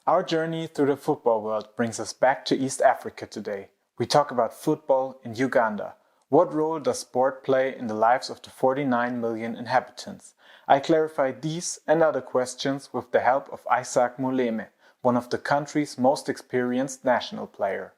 Our journey through the football world brings us back to East Africa today. We talk about football in Uganda. What role does sport play in the lives of the 49 million inhabitants? I clarified these and other questions with the help of Isaac Muleme, one of the country's most experienced national players.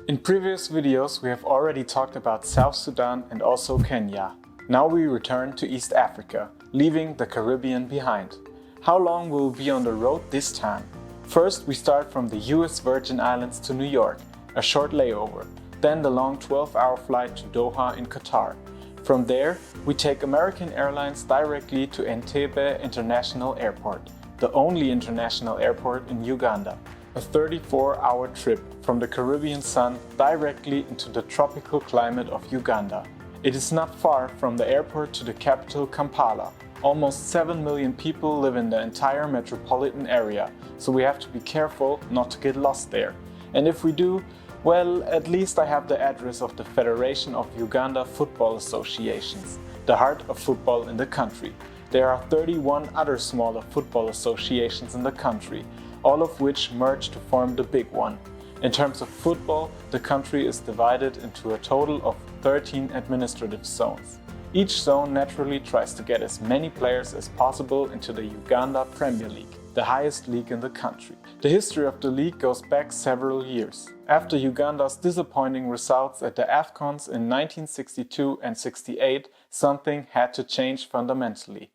In previous videos we have already talked about South Sudan and also Kenya. Now we return to East Africa, leaving the Caribbean behind. How long will we be on the road this time? First we start from the US Virgin Islands to New York, a short layover, then the long 12-hour flight to Doha in Qatar. From there we take American Airlines directly to Entebbe International Airport, the only international airport in Uganda. A 34-hour trip from the Caribbean sun directly into the tropical climate of Uganda. It is not far from the airport to the capital Kampala. Almost 7 million people live in the entire metropolitan area, so we have to be careful not to get lost there. And if we do, well, at least I have the address of the Federation of Uganda Football Associations, the heart of football in the country. There are 31 other smaller football associations in the country, all of which merge to form the big one. In terms of football, the country is divided into a total of 13 administrative zones. Each zone naturally tries to get as many players as possible into the Uganda Premier League, the highest league in the country. The history of the league goes back several years. After Uganda's disappointing results at the Afcons in 1962 and 68, something had to change fundamentally.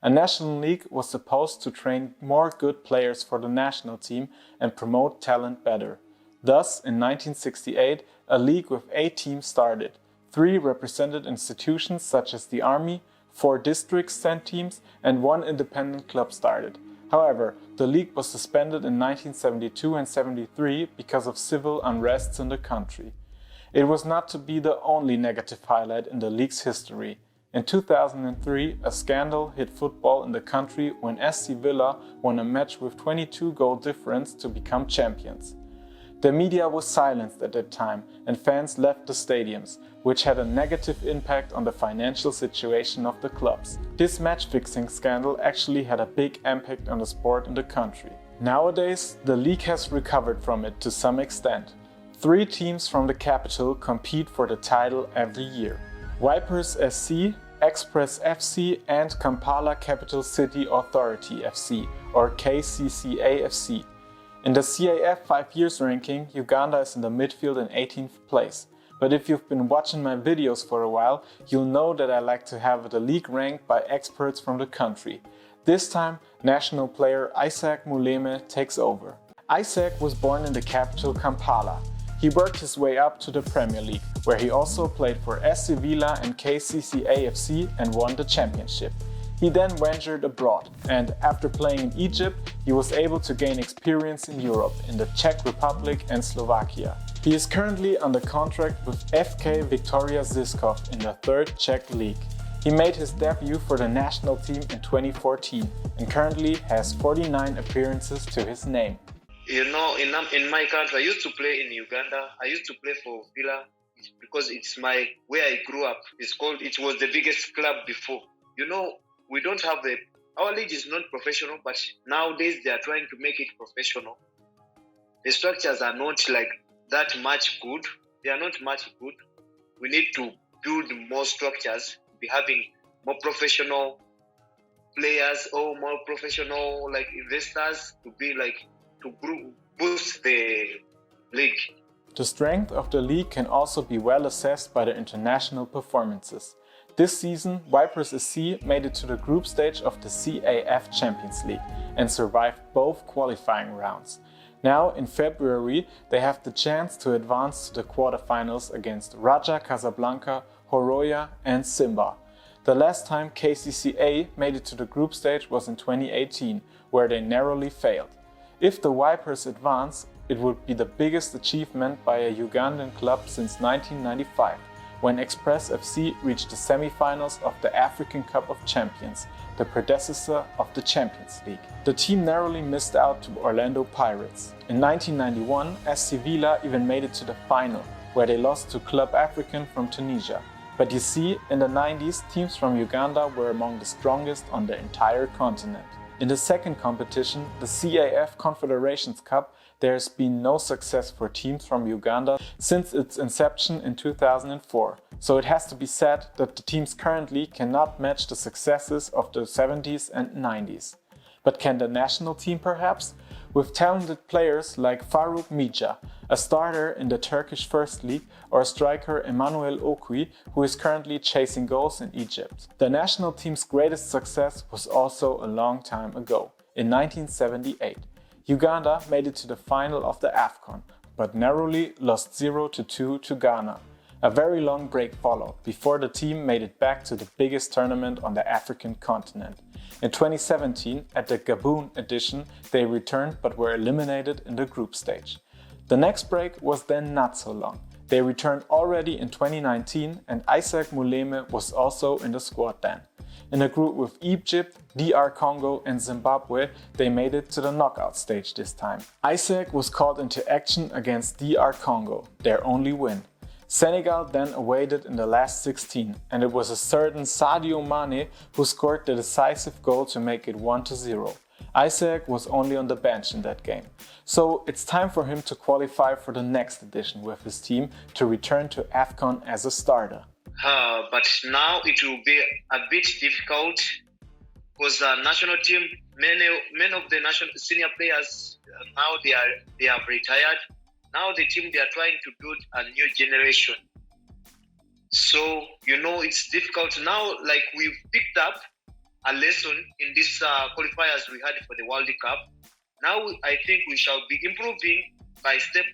A national league was supposed to train more good players for the national team and promote talent better. Thus, in 1968, a league with 8 teams started. 3 represented institutions such as the army, 4 district sent teams and 1 independent club started. However, the league was suspended in 1972 and 73 because of civil unrests in the country. It was not to be the only negative highlight in the league's history. In 2003, a scandal hit football in the country when SC Villa won a match with 22-goal difference to become champions. The media was silenced at that time and fans left the stadiums, which had a negative impact on the financial situation of the clubs. This match-fixing scandal actually had a big impact on the sport in the country. Nowadays, the league has recovered from it to some extent. 3 teams from the capital compete for the title every year: Vipers SC, Express FC and Kampala Capital City Authority FC, or KCCA FC. In the CAF 5 years ranking, Uganda is in the midfield in 18th place. But if you've been watching my videos for a while, you'll know that I like to have the league ranked by experts from the country. This time, national player Isaac Muleme takes over. Isaac was born in the capital Kampala. He worked his way up to the Premier League, where he also played for SC Villa and KCCA FC and won the championship. He then ventured abroad, and after playing in Egypt, he was able to gain experience in Europe, in the Czech Republic and Slovakia. He is currently under contract with FK Viktoria Žižkov in the 3rd Czech League. He made his debut for the national team in 2014 and currently has 49 appearances to his name. You know, in my country, I used to play in Uganda. I used to play for Villa because it's where I grew up. It was the biggest club before. You know, we don't have our league is not professional, but nowadays they are trying to make it professional. The structures are not like that much good. They are not much good. We need to build more structures, be having more professional players or more professional investors to boost the league. The strength of the league can also be well assessed by the international performances. This season, Vipers SC made it to the group stage of the CAF Champions League and survived both qualifying rounds. Now, in February, they have the chance to advance to the quarterfinals against Raja Casablanca, Horoya and Simba. The last time KCCA made it to the group stage was in 2018, where they narrowly failed. If the Vipers advance, it would be the biggest achievement by a Ugandan club since 1995, when Express FC reached the semi-finals of the African Cup of Champions, the predecessor of the Champions League. The team narrowly missed out to Orlando Pirates. In 1991, SC Villa even made it to the final, where they lost to Club African from Tunisia. But you see, in the 90s, teams from Uganda were among the strongest on the entire continent. In the second competition, the CAF Confederations Cup, there has been no success for teams from Uganda since its inception in 2004. So it has to be said that the teams currently cannot match the successes of the 70s and 90s. But can the national team perhaps? With talented players like Faruk Mija, a starter in the Turkish First League, or striker Emmanuel Okwi, who is currently chasing goals in Egypt. The national team's greatest success was also a long time ago, in 1978. Uganda made it to the final of the Afcon, but narrowly lost 0-2 to Ghana. A very long break followed before the team made it back to the biggest tournament on the African continent. In 2017, at the Gabon edition, they returned but were eliminated in the group stage. The next break was then not so long. They returned already in 2019 and Isaac Muleme was also in the squad then. In a group with Egypt, DR Congo and Zimbabwe, they made it to the knockout stage this time. Isaac was called into action against DR Congo, their only win. Senegal then awaited in the last 16 and it was a certain Sadio Mane who scored the decisive goal to make it 1-0. Isaac was only on the bench in that game. So it's time for him to qualify for the next edition with his team to return to Afcon as a starter. But now it will be a bit difficult because the national team, many of the national senior players now they have retired. Now the team, they are trying to build a new generation. So, it's difficult now. Like we've picked up a lesson in these qualifiers we had for the World Cup. Now I think we shall be improving by step.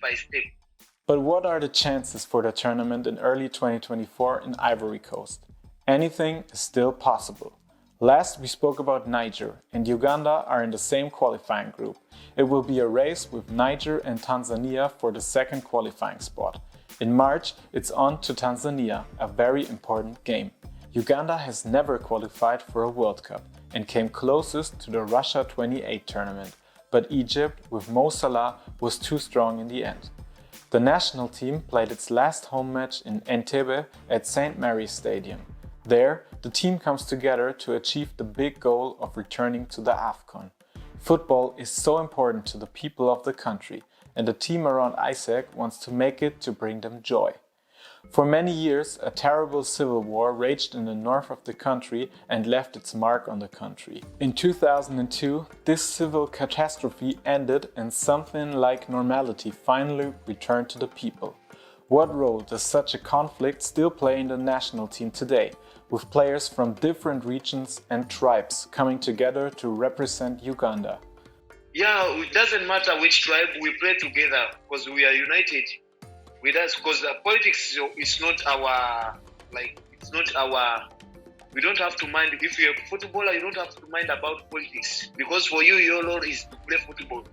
But what are the chances for the tournament in early 2024 in Ivory Coast? Anything is still possible. Last we spoke about Niger and Uganda are in the same qualifying group. It will be a race with Niger and Tanzania for the second qualifying spot. In March, it's on to Tanzania, a very important game. Uganda has never qualified for a World Cup and came closest to the Russia 28 tournament, but Egypt with Mo Salah was too strong in the end. The national team played its last home match in Entebbe at St. Mary's Stadium. There, the team comes together to achieve the big goal of returning to the Afcon. Football is so important to the people of the country, and the team around Isaac wants to make it to bring them joy. For many years, a terrible civil war raged in the north of the country and left its mark on the country. In 2002, this civil catastrophe ended and something like normality finally returned to the people. What role does such a conflict still play in the national team today, with players from different regions and tribes coming together to represent Uganda? Yeah, it doesn't matter which tribe, we play together because we are united with us. Because politics is not our, we don't have to mind. If you're a footballer, you don't have to mind about politics. Because for you, your role is to play football.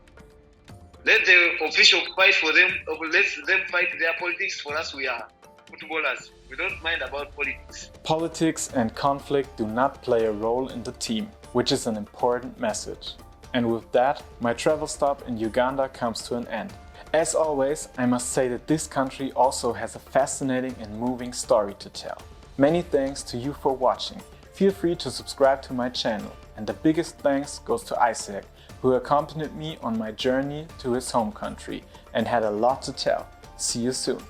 Let the official fight for them, or let them fight their politics. For us, we are footballers. We don't mind about politics. Politics and conflict do not play a role in the team, which is an important message. And with that, my travel stop in Uganda comes to an end. As always, I must say that this country also has a fascinating and moving story to tell. Many thanks to you for watching. Feel free to subscribe to my channel. And the biggest thanks goes to Isaac, who accompanied me on my journey to his home country and had a lot to tell. See you soon.